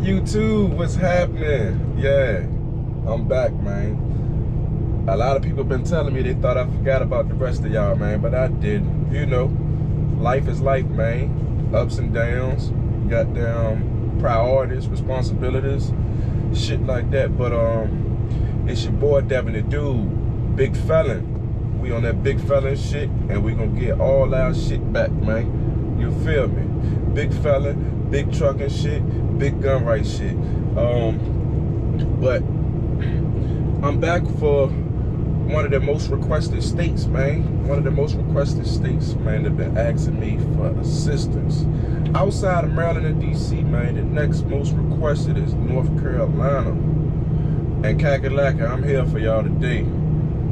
YouTube, what's happening? Yeah, I'm back, man. A lot of people been telling me they thought I forgot about the rest of y'all, man, but I didn't. You know, life is life, man. Ups and downs, goddamn priorities, responsibilities, shit like that. But it's your boy Devin the Dude, Big Felon. We on that Big Felon shit, and we gonna get all our shit back, man. You feel me? Big Felon, big trucking shit, big gun rights shit. But I'm back for one of the most requested states, man. One of the most requested states, man, that been asking me for assistance. Outside of Maryland and DC, man, the next most requested is North Carolina. And Kakalaka, I'm here for y'all today.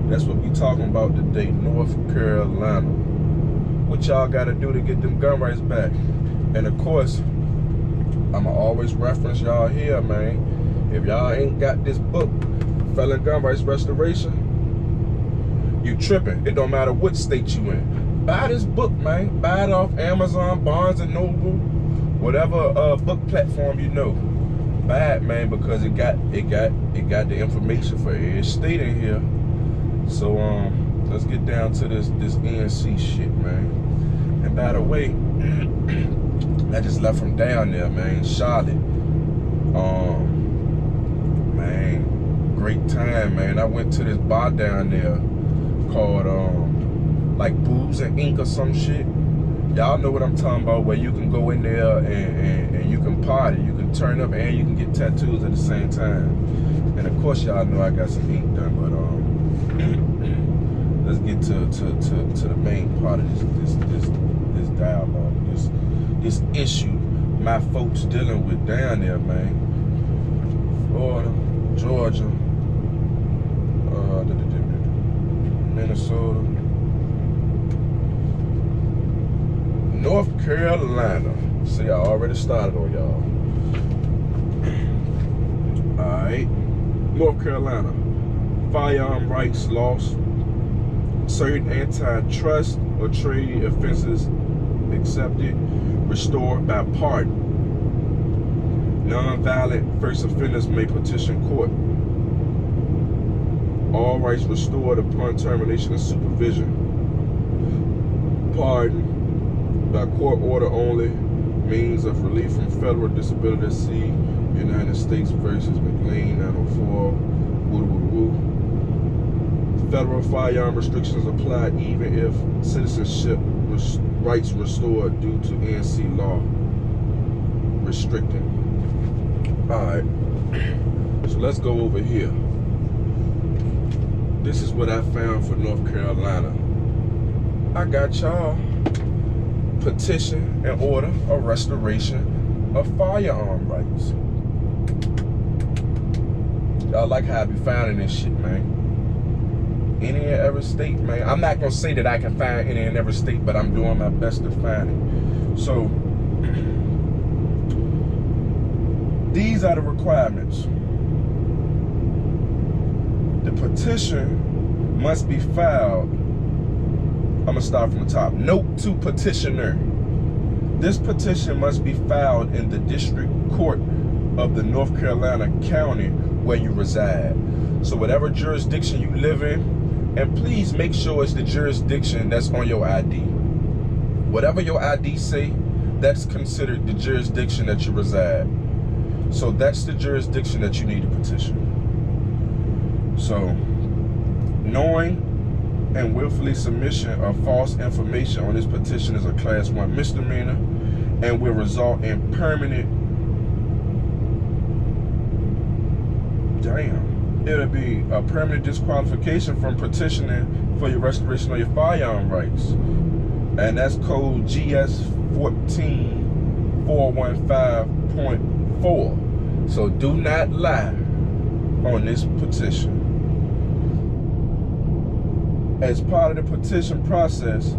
That's what we talking about today, North Carolina. What y'all gotta do to get them gun rights back. And of course, I'ma always reference y'all here, man. If y'all ain't got this book, Felon Gun Rights Restoration, you tripping. It don't matter what state you in. Buy this book, man. Buy it off Amazon, Barnes and Noble, whatever book platform you know. Buy it, man, because it got the information for every state in here. So let's get down to this NC shit, man. And by the way, I just left from down there, man, Charlotte. Man, great time, man. I went to this bar down there called like Boobs and Ink or some shit. Y'all know what I'm talking about, where you can go in there and you can party, you can turn up, and you can get tattoos at the same time. And of course, y'all know I got some ink done, but let's get to the main part of this dialogue, this issue my folks dealing with down there, man. Florida, Georgia, Minnesota, North Carolina. See, I already started on y'all. All right, North Carolina, firearm rights lost, certain antitrust or trade offenses accepted, restored by pardon. Non-violent first offenders may petition court. All rights restored upon termination of supervision. Pardon by court order only. Means of relief from federal disability. See United States versus McLean 904. Federal firearm restrictions apply even if citizenship rights restored due to NC law restricting. All right, so let's go over here. This is what I found for North Carolina. I got y'all petition and order a restoration of firearm rights. Y'all like how I be finding this shit, man. Any and every state, man. I'm not gonna say that I can find any and every state, but I'm doing my best to find it. So these are the requirements. The petition must be filed. I'm gonna start from the top. Note to petitioner. This petition must be filed in the district court of the North Carolina county where you reside. So whatever jurisdiction you live in, and please make sure it's the jurisdiction that's on your ID. Whatever your ID say, that's considered the jurisdiction that you reside. So that's the jurisdiction that you need to petition. So, knowing and willfully submission of false information on this petition is a class 1 misdemeanor and will result in permanent, it'll be a permanent disqualification from petitioning for your restoration of your firearm rights. And that's code GS 14415.4. So do not lie on this petition. As part of the petition process,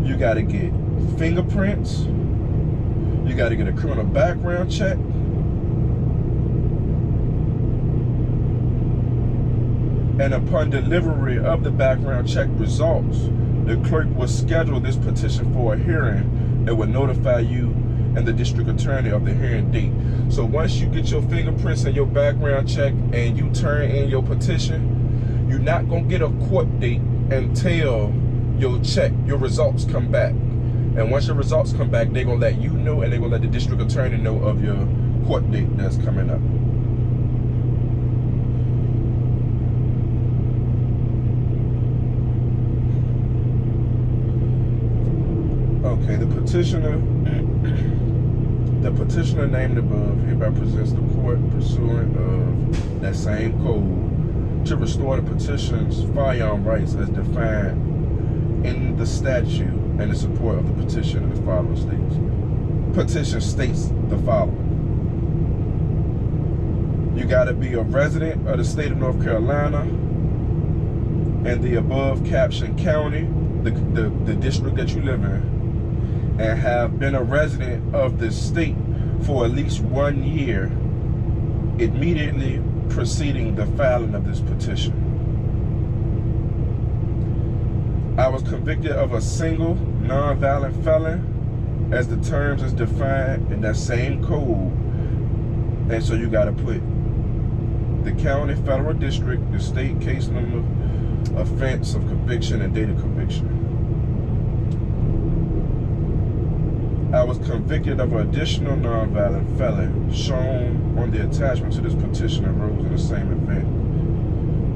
you gotta get fingerprints, you gotta get a criminal background check, and upon delivery of the background check results, the clerk will schedule this petition for a hearing and will notify you and the district attorney of the hearing date. So once you get your fingerprints and your background check and you turn in your petition, you're not gonna get a court date until your results come back. And once your results come back, they're gonna let you know, and they're gonna let the district attorney know of your court date that's coming up. Okay, the petitioner named above hereby presents the court pursuant of that same code to restore the petition's firearm rights as defined in the statute and in support of the petition in the following states. Petition states the following. You gotta be a resident of the state of North Carolina and the above captioned county, the district that you live in, and have been a resident of the state for at least 1 year immediately preceding the filing of this petition. I was convicted of a single non-violent felon as the terms is defined in that same code. And so you gotta put the county, federal district, the state case number, offense of conviction, and date of conviction. I was convicted of an additional non-violent felon shown on the attachment to this petition arose in the same event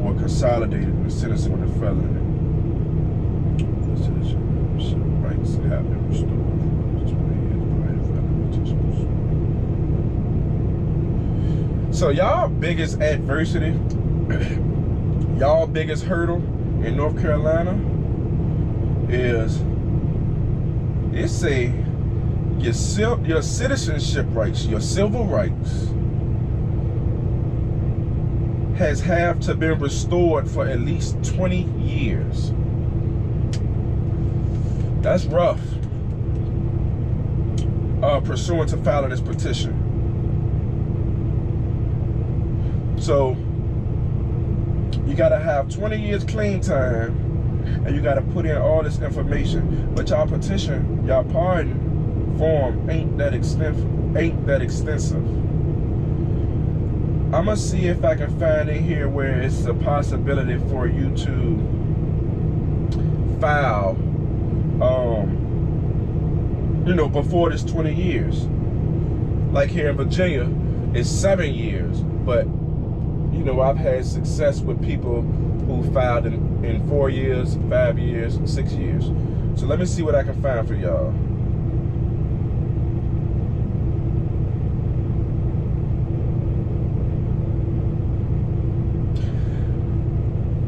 or consolidated in the sentencing with the felony. Rights have been restored. So y'all biggest adversity, y'all biggest hurdle in North Carolina is your citizenship rights, your civil rights have to be restored for at least 20 years. That's rough. Pursuant to filing this petition. So you gotta have 20 years clean time, and you gotta put in all this information. But y'all petition, y'all pardon form ain't that extensive. I'm gonna see if I can find in here where it's a possibility for you to file, before this 20 years. Like here in Virginia, it's 7 years, but I've had success with people who filed in 4 years, 5 years, 6 years. So let me see what I can find for y'all.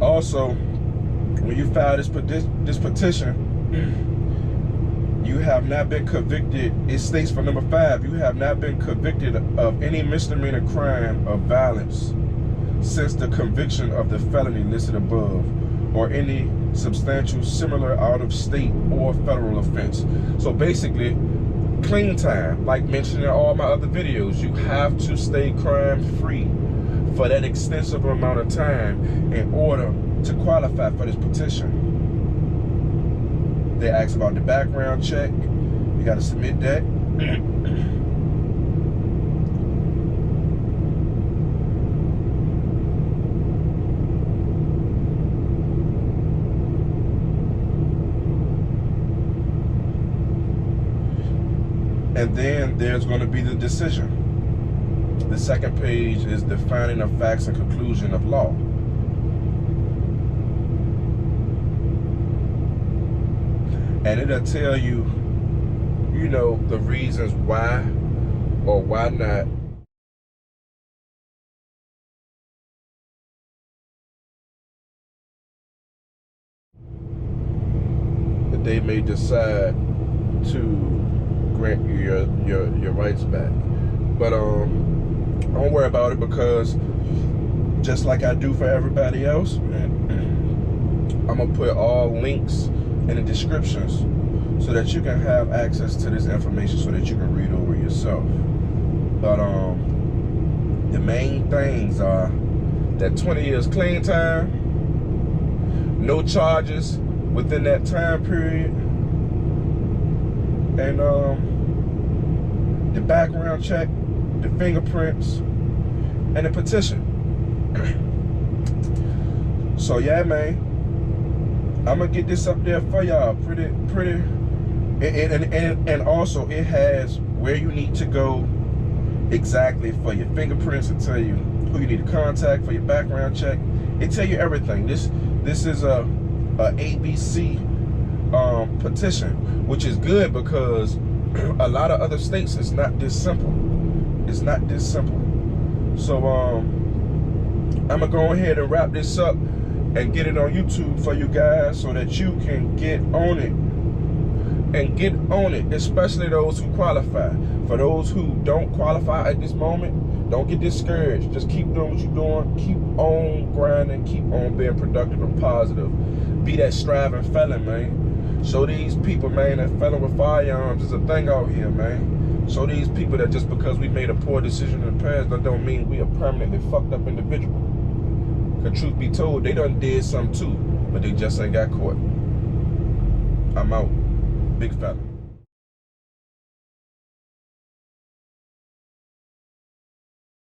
Also, when you file this petition, you have not been convicted. It states for number 5, you have not been convicted of any misdemeanor crime of violence since the conviction of the felony listed above, or any substantial similar out-of-state or federal offense. So basically, clean time, like mentioned in all my other videos, you have to stay crime-free for that extensive amount of time in order to qualify for this petition. They ask about the background check. You got to submit that. And then there's going to be the decision. The second page is the finding of facts and conclusion of law. And it'll tell you, the reasons why or why not that they may decide to grant you your rights back. But don't worry about it, because just like I do for everybody else, I'm gonna put all links in the descriptions so that you can have access to this information so that you can read over yourself. But the main things are that 20 years clean time, no charges within that time period, and background check, the fingerprints, and the petition. So yeah, man, I'm gonna get this up there for y'all, pretty, and also it has where you need to go exactly for your fingerprints. It tell you who you need to contact for your background check. It tell you everything. This is a ABC petition, which is good because a lot of other states it's not this simple. It's not this simple. So I'm gonna go ahead and wrap this up and get it on YouTube for you guys so that you can get on it. And get on it, especially those who qualify. For those who don't qualify at this moment, don't get discouraged. Just keep doing what you're doing. Keep on grinding. Keep on being productive and positive. Be that striving felon, man. Show these people, man, that felon with firearms is a thing out here, man. Show these people that just because we made a poor decision in the past, that don't mean we a permanently fucked up individual. Because truth be told, they done did something too, but they just ain't got caught. I'm out. Big felon.